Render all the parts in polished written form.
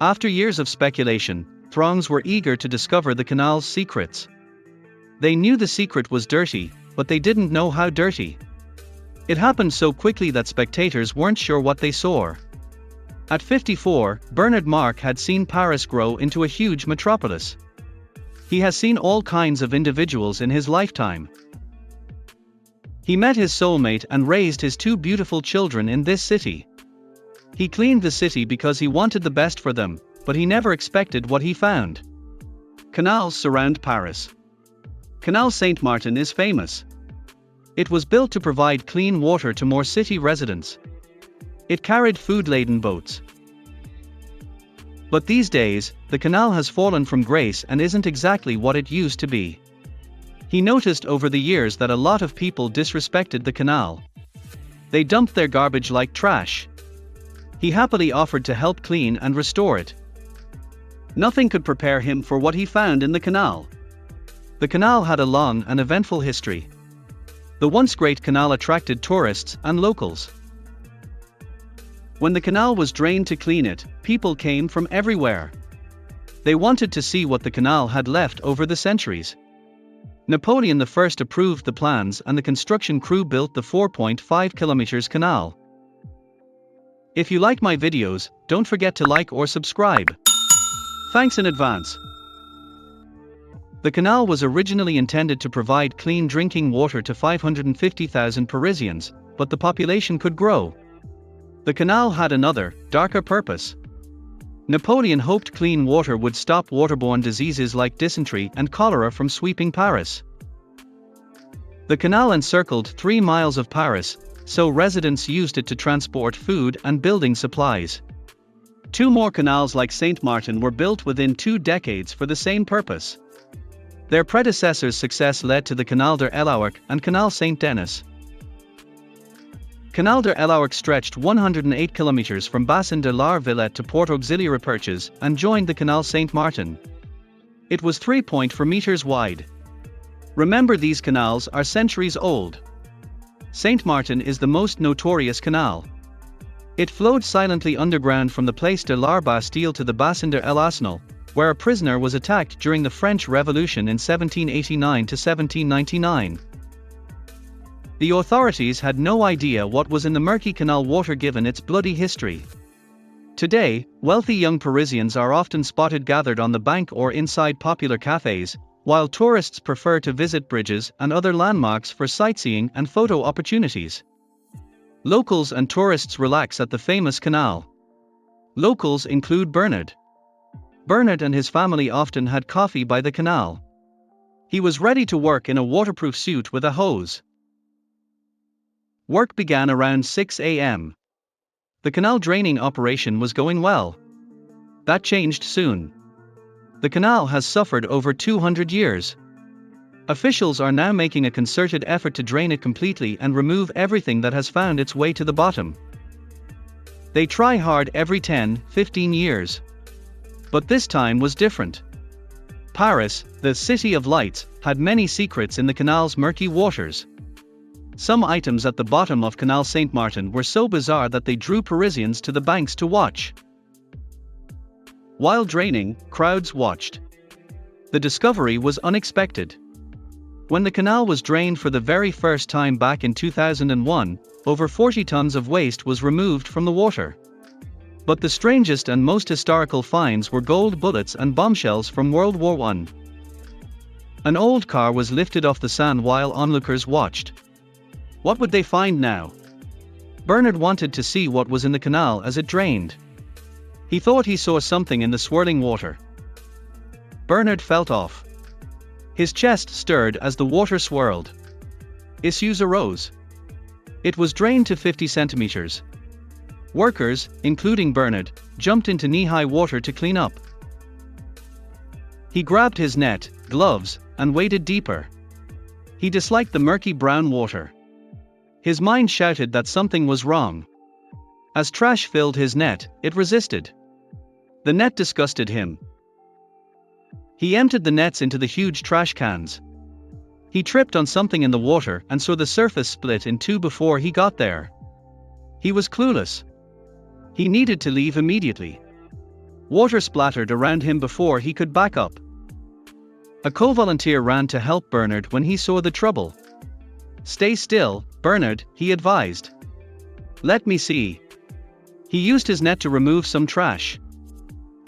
After years of speculation, throngs were eager to discover the canal's secrets. They knew the secret was dirty, but they didn't know how dirty. It happened so quickly that spectators weren't sure what they saw. At 54, Bernard Mark had seen Paris grow into a huge metropolis. He has seen all kinds of individuals in his lifetime. He met his soulmate and raised his two beautiful children in this city. He cleaned the city because he wanted the best for them, but he never expected what he found. Canals surround Paris. Canal Saint-Martin is famous. It was built to provide clean water to more city residents. It carried food-laden boats. But these days, the canal has fallen from grace and isn't exactly what it used to be. He noticed over the years that a lot of people disrespected the canal. They dumped their garbage like trash. He happily offered to help clean and restore it. Nothing could prepare him for what he found in the canal. The canal had a long and eventful history. The once great canal attracted tourists and locals. When the canal was drained to clean it, people came from everywhere. They wanted to see what the canal had left over the centuries. Napoleon I approved the plans and the construction crew built the 4.5 kilometers canal. If you like my videos, don't forget to like or subscribe. Thanks in advance. The canal was originally intended to provide clean drinking water to 550,000 Parisians, but the population could grow. The canal had another, darker purpose. Napoleon hoped clean water would stop waterborne diseases like dysentery and cholera from sweeping Paris. The canal encircled 3 miles of Paris, so residents used it to transport food and building supplies. 2 more canals like Saint-Martin were built within 2 decades for the same purpose. Their predecessors' success led to the Canal-draining and Canal Saint-Denis. Canal-draining stretched 108 kilometers from Bassin de la Villette to Port Auxiliary Perches and joined the Canal Saint-Martin. It was 3.4 meters wide. Remember, these canals are centuries old. Saint-Martin is the most notorious canal. It flowed silently underground from the Place de la Bastille to the Bassin de l'Arsenal, where a prisoner was attacked during the French Revolution in 1789 to 1799. The authorities had no idea what was in the murky canal water given its bloody history. Today, wealthy young Parisians are often spotted gathered on the bank or inside popular cafes, while tourists prefer to visit bridges and other landmarks for sightseeing and photo opportunities. Locals and tourists relax at the famous canal. Locals include Bernard. Bernard and his family often had coffee by the canal. He was ready to work in a waterproof suit with a hose. Work began around 6 a.m. The canal draining operation was going well. That changed soon. The canal has suffered over 200 years. Officials are now making a concerted effort to drain it completely and remove everything that has found its way to the bottom. They try hard every 10-15 years. But this time was different. Paris, the city of lights, had many secrets in the canal's murky waters. Some items at the bottom of Canal Saint-Martin were so bizarre that they drew Parisians to the banks to watch. While draining, crowds watched. The discovery was unexpected. When the canal was drained for the very first time back in 2001, over 40 tons of waste was removed from the water. But the strangest and most historical finds were gold bullets and bombshells from World War I. An old car was lifted off the sand while onlookers watched. What would they find now? Bernard wanted to see what was in the canal as it drained. He thought he saw something in the swirling water. Bernard felt off. His chest stirred as the water swirled. Issues arose. It was drained to 50 centimeters. Workers, including Bernard, jumped into knee-high water to clean up. He grabbed his net, gloves, and waded deeper. He disliked the murky brown water. His mind shouted that something was wrong. As trash filled his net, it resisted. The net disgusted him. He emptied the nets into the huge trash cans. He tripped on something in the water and saw the surface split in two before he got there. He was clueless. He needed to leave immediately. Water splattered around him before he could back up. A co-volunteer ran to help Bernard when he saw the trouble. "Stay still, Bernard," he advised. "Let me see." He used his net to remove some trash.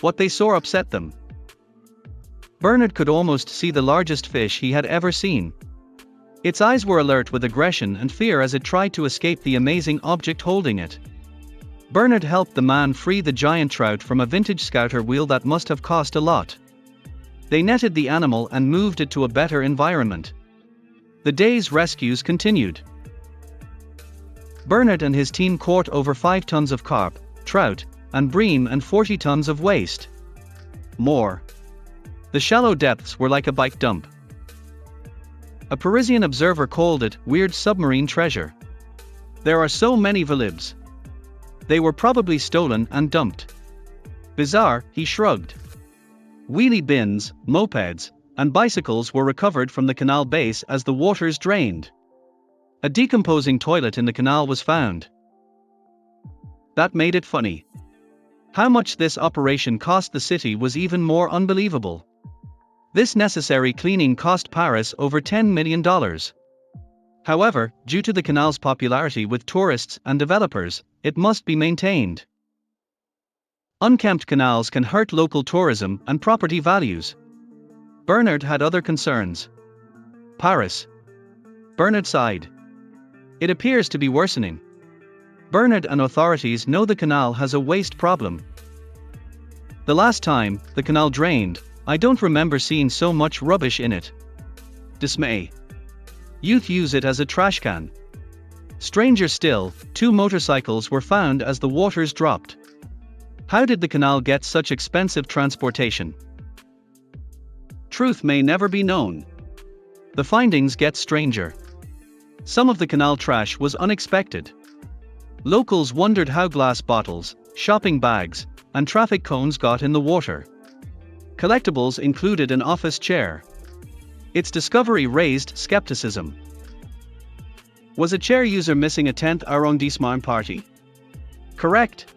What they saw upset them. Bernard could almost see the largest fish he had ever seen. Its eyes were alert with aggression and fear as it tried to escape the amazing object holding it. Bernard helped the man free the giant trout from a vintage scouter wheel that must have cost a lot. They netted the animal and moved it to a better environment. The day's rescues continued. Bernard and his team caught over 5 tons of carp, trout, and bream and 40 tons of waste. More. The shallow depths were like a bike dump. A Parisian observer called it weird submarine treasure. There are so many volibs. They were probably stolen and dumped. Bizarre, he shrugged. Wheelie bins, mopeds, and bicycles were recovered from the canal base as the waters drained. A decomposing toilet in the canal was found. That made it funny. How much this operation cost the city was even more unbelievable. This necessary cleaning cost Paris over $10 million. However, due to the canal's popularity with tourists and developers, it must be maintained. Unkempt canals can hurt local tourism and property values. Bernard had other concerns. Paris. Bernard sighed. It appears to be worsening. Bernard and authorities know the canal has a waste problem. The last time the canal drained, I don't remember seeing so much rubbish in it. Dismay. Youth use it as a trash can. Stranger still, 2 motorcycles were found as the waters dropped. How did the canal get such expensive transportation? Truth may never be known. The findings get stranger. Some of the canal trash was unexpected. Locals wondered how glass bottles, shopping bags, and traffic cones got in the water. Collectibles included an office chair. Its discovery raised skepticism. Was a chair user missing a 10th arrondissement party? Correct.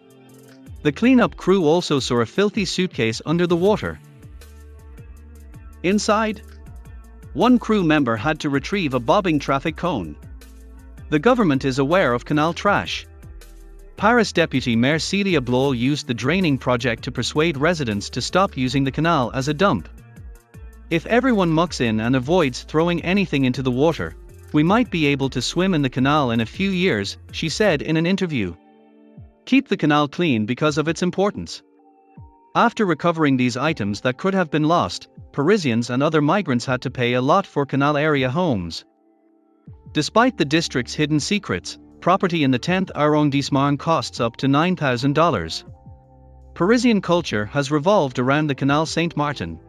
The cleanup crew also saw a filthy suitcase under the water. Inside, one crew member had to retrieve a bobbing traffic cone. The government is aware of canal trash. Paris Deputy Mayor Célia Blois used the draining project to persuade residents to stop using the canal as a dump. If everyone mucks in and avoids throwing anything into the water, we might be able to swim in the canal in a few years, she said in an interview. Keep the canal clean because of its importance. After recovering these items that could have been lost, Parisians and other migrants had to pay a lot for canal area homes. Despite the district's hidden secrets, property in the 10th arrondissement costs up to $9,000. Parisian culture has revolved around the Canal Saint-Martin.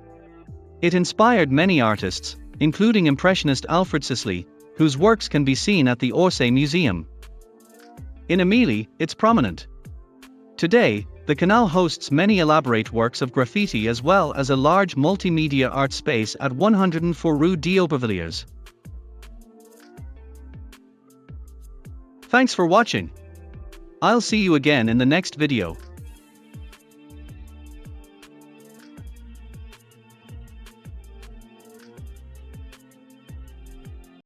It inspired many artists, including Impressionist Alfred Sisley, whose works can be seen at the Orsay Museum. In Émilie, it's prominent. Today, the canal hosts many elaborate works of graffiti as well as a large multimedia art space at 104 Rue d'Aubervilliers. Thanks for watching. I'll see you again in the next video.